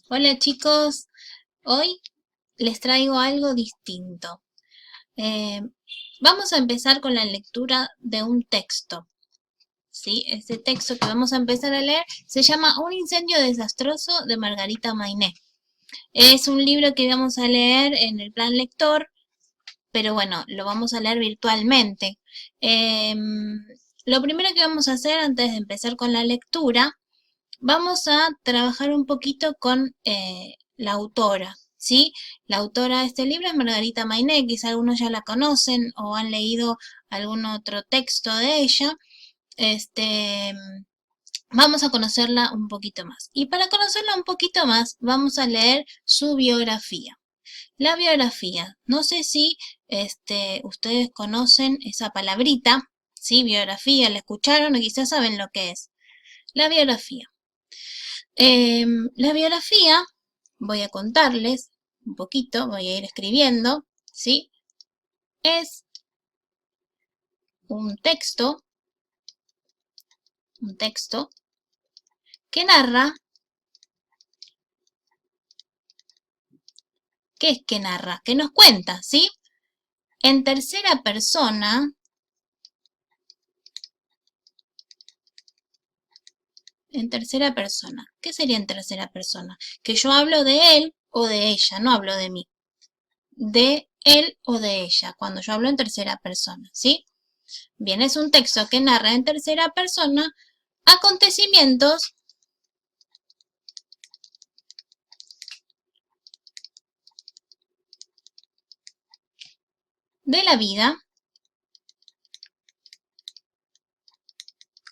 Hola chicos, hoy les traigo algo distinto. Eh, Vamos a empezar con la lectura de un texto, ¿sí? Este texto que vamos a empezar a leer se llama Un incendio desastroso de Margarita Mainé. Es un libro que vamos a leer en el plan lector, pero bueno, lo vamos a leer virtualmente. Lo primero que vamos a hacer antes de empezar con la lectura, vamos a trabajar un poquito con la autora, ¿sí? La autora de este libro es Margarita Mainé, quizá algunos ya la conocen o han leído algún otro texto de ella. Este, Vamos a conocerla un poquito más. Y para conocerla un poquito más, vamos a leer su biografía. La biografía, no sé si ustedes conocen esa palabrita, ¿sí? Biografía, la escucharon o quizás saben lo que es. La biografía. La biografía, voy a contarles un poquito, voy a ir escribiendo, ¿sí? Es un texto que narra, ¿qué es que narra? Que nos cuenta, ¿sí? En tercera persona, en tercera persona. ¿Qué sería en tercera persona? Que yo hablo de él o de ella, no hablo de mí. De él o de ella, cuando yo hablo en tercera persona, ¿sí? Bien, es un texto que narra en tercera persona acontecimientos de la vida,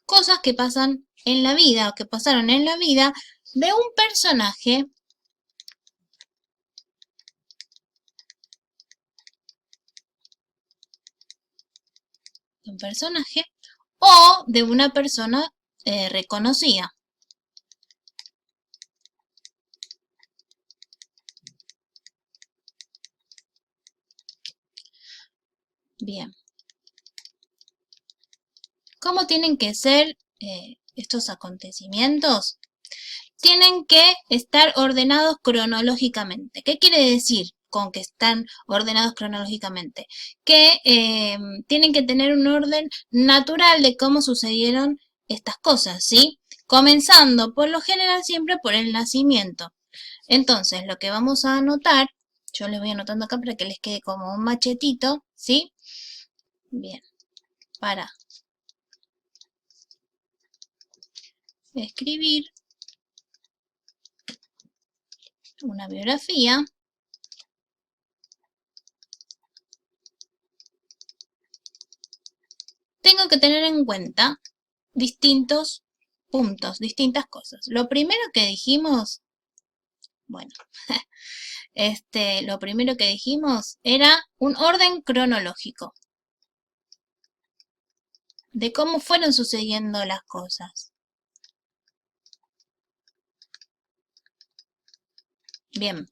cosas que pasan en la vida o que pasaron en la vida de un personaje, o de una persona reconocida. Bien. ¿Cómo tienen que ser estos acontecimientos? Tienen que estar ordenados cronológicamente. ¿Qué quiere decir con que están ordenados cronológicamente? Que tienen que tener un orden natural de cómo sucedieron estas cosas, ¿sí? Comenzando por lo general siempre por el nacimiento. Entonces, lo que vamos a anotar, yo les voy anotando acá para que les quede como un machetito, ¿sí? Bien, para escribir una biografía, tengo que tener en cuenta distintos puntos, distintas cosas. Lo primero que dijimos, bueno, lo primero que dijimos era un orden cronológico de cómo fueron sucediendo las cosas. Bien,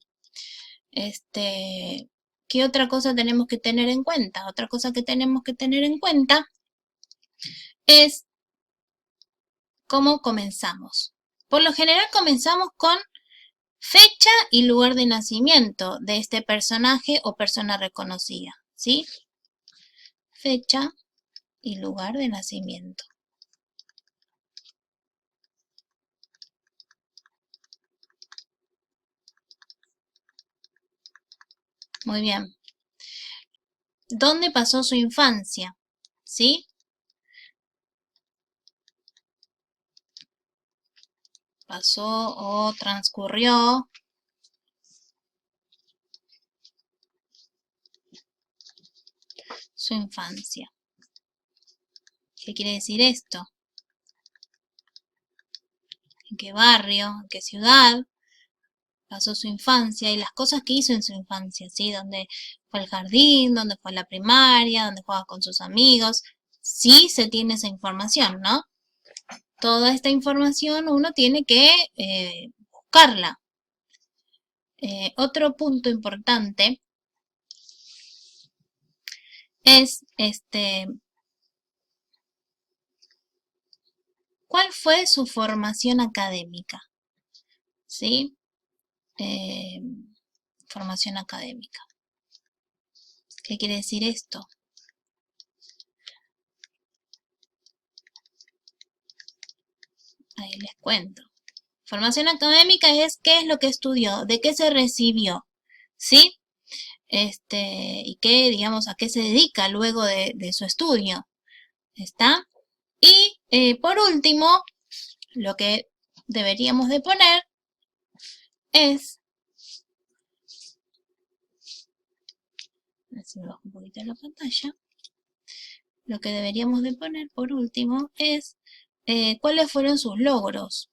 ¿qué otra cosa tenemos que tener en cuenta? Otra cosa que tenemos que tener en cuenta es cómo comenzamos. Por lo general comenzamos con fecha y lugar de nacimiento de este personaje o persona reconocida, ¿sí? Fecha y lugar de nacimiento. Muy bien. ¿Dónde pasó su infancia? ¿Sí? Pasó o transcurrió su infancia. ¿Qué quiere decir esto? ¿En qué barrio? ¿En qué ciudad pasó su infancia? Y las cosas que hizo en su infancia, ¿sí? ¿Dónde fue al jardín? ¿Dónde fue a la primaria? ¿Dónde jugaba con sus amigos? Sí se tiene esa información, ¿no? Toda esta información uno tiene que buscarla. Otro punto importante es ¿cuál fue su formación académica? ¿Sí? formación académica. ¿Qué quiere decir esto? Ahí les cuento. Formación académica es qué es lo que estudió, de qué se recibió, ¿sí? Y qué, digamos, a qué se dedica luego de su estudio, ¿está? Y por último, lo que deberíamos de poner es, así me bajo un poquito la pantalla, lo que deberíamos de poner por último es cuáles fueron sus logros.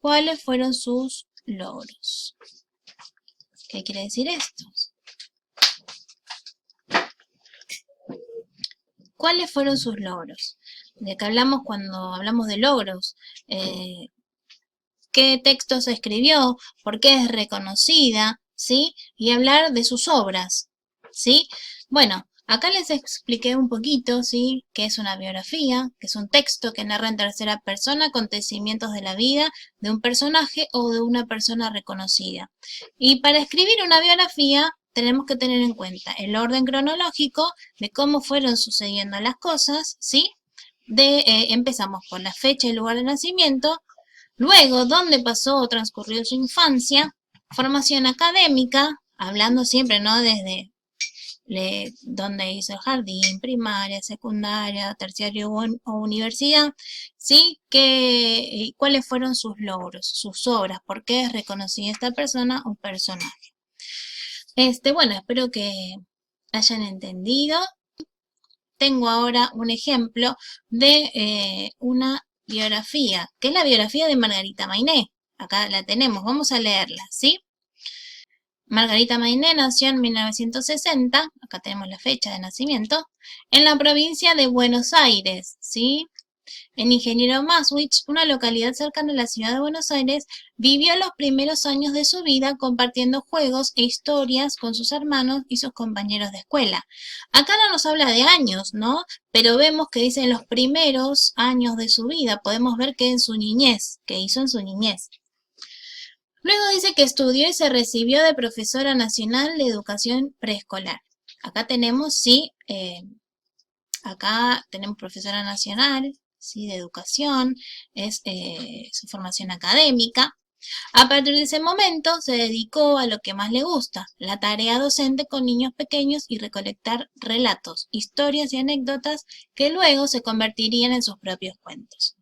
¿Cuáles fueron sus logros? ¿Qué quiere decir esto? ¿Cuáles fueron sus logros? ¿De qué hablamos cuando hablamos de logros? ¿Qué textos escribió? ¿Por qué es reconocida? ¿Sí? Y hablar de sus obras. ¿Sí? Bueno, acá les expliqué un poquito, ¿sí? Qué es una biografía, que es un texto que narra en tercera persona acontecimientos de la vida de un personaje o de una persona reconocida. Y para escribir una biografía tenemos que tener en cuenta el orden cronológico de cómo fueron sucediendo las cosas, ¿sí? Empezamos por la fecha y lugar de nacimiento, luego dónde pasó o transcurrió su infancia, formación académica, hablando siempre, ¿no? Desde donde hizo el jardín, primaria, secundaria, terciario o universidad, ¿sí? ¿Cuáles fueron sus logros, sus obras? ¿Por qué es reconocida esta persona o personaje? Bueno, espero que hayan entendido. Tengo ahora un ejemplo de una biografía, que es la biografía de Margarita Mainé. Acá la tenemos, vamos a leerla, ¿sí? Margarita Mainé nació en 1960, acá tenemos la fecha de nacimiento, en la provincia de Buenos Aires, ¿sí? En Ingeniero Maswich, una localidad cercana a la ciudad de Buenos Aires, vivió los primeros años de su vida compartiendo juegos e historias con sus hermanos y sus compañeros de escuela. Acá no nos habla de años, ¿no? Pero vemos que dice en los primeros años de su vida. Podemos ver que en su niñez, que hizo en su niñez. Luego dice que estudió y se recibió de profesora nacional de educación preescolar. Acá tenemos, sí, acá tenemos profesora nacional, ¿sí? De educación, es su formación académica. A partir de ese momento se dedicó a lo que más le gusta, la tarea docente con niños pequeños y recolectar relatos, historias y anécdotas que luego se convertirían en sus propios cuentos.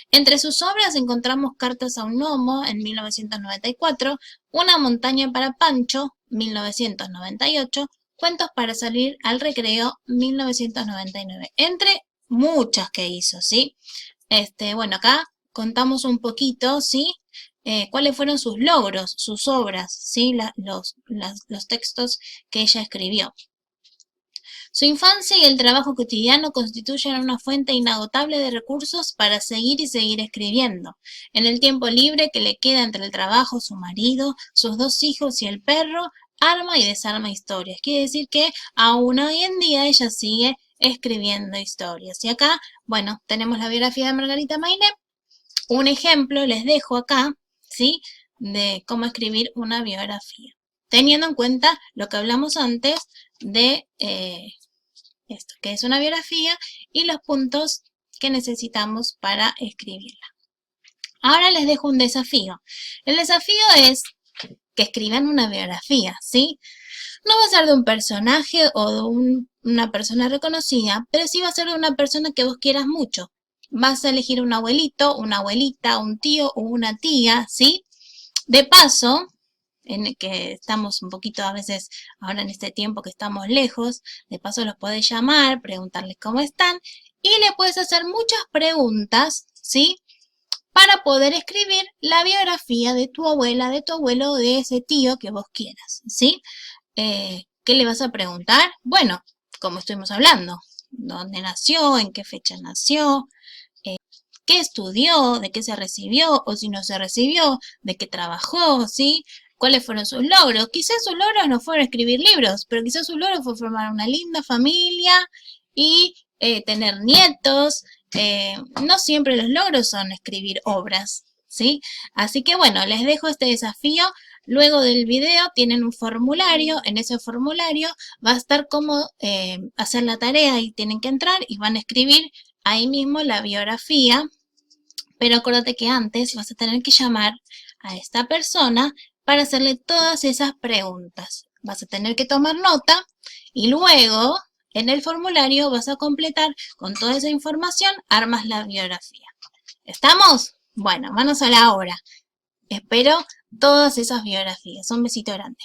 Entre sus obras encontramos Cartas a un gnomo en 1994, Una montaña para Pancho, 1998, Cuentos para salir al recreo, 1999, entre muchas que hizo, ¿sí? Bueno, acá contamos un poquito, ¿sí? Cuáles fueron sus logros, sus obras, ¿sí? Los textos que ella escribió. Su infancia y el trabajo cotidiano constituyen una fuente inagotable de recursos para seguir y seguir escribiendo. En el tiempo libre que le queda entre el trabajo, su marido, sus 2 hijos y el perro, arma y desarma historias. Quiere decir que aún hoy en día ella sigue escribiendo historias. Y acá, bueno, tenemos la biografía de Margarita Mainé. Un ejemplo les dejo acá, ¿sí? De cómo escribir una biografía. Teniendo en cuenta lo que hablamos antes de esto, que es una biografía, y los puntos que necesitamos para escribirla. Ahora les dejo un desafío. El desafío es que escriban una biografía, ¿sí? No va a ser de un personaje o de una persona reconocida, pero sí va a ser de una persona que vos quieras mucho. Vas a elegir un abuelito, una abuelita, un tío o una tía, ¿sí? De paso, en el que estamos un poquito a veces, ahora en este tiempo que estamos lejos, de paso los podés llamar, preguntarles cómo están y le puedes hacer muchas preguntas, ¿sí? Para poder escribir la biografía de tu abuela, de tu abuelo o de ese tío que vos quieras, ¿sí? ¿Qué le vas a preguntar? Bueno, como estuvimos hablando, ¿dónde nació? ¿En qué fecha nació? ¿Qué estudió? ¿De qué se recibió? O si no se recibió, ¿de qué trabajó? ¿Sí? ¿Cuáles fueron sus logros? Quizás sus logros no fueron escribir libros, pero quizás sus logros fue formar una linda familia y tener nietos no siempre los logros son escribir obras, ¿sí? Así que bueno, les dejo este desafío. Luego del video tienen un formulario. En ese formulario va a estar cómo hacer la tarea y tienen que entrar y van a escribir ahí mismo la biografía. Pero acuérdate que antes vas a tener que llamar a esta persona para hacerle todas esas preguntas. Vas a tener que tomar nota y luego en el formulario vas a completar con toda esa información, armas la biografía. ¿Estamos? Bueno, manos a la obra. Espero todas esas biografías. Un besito grande.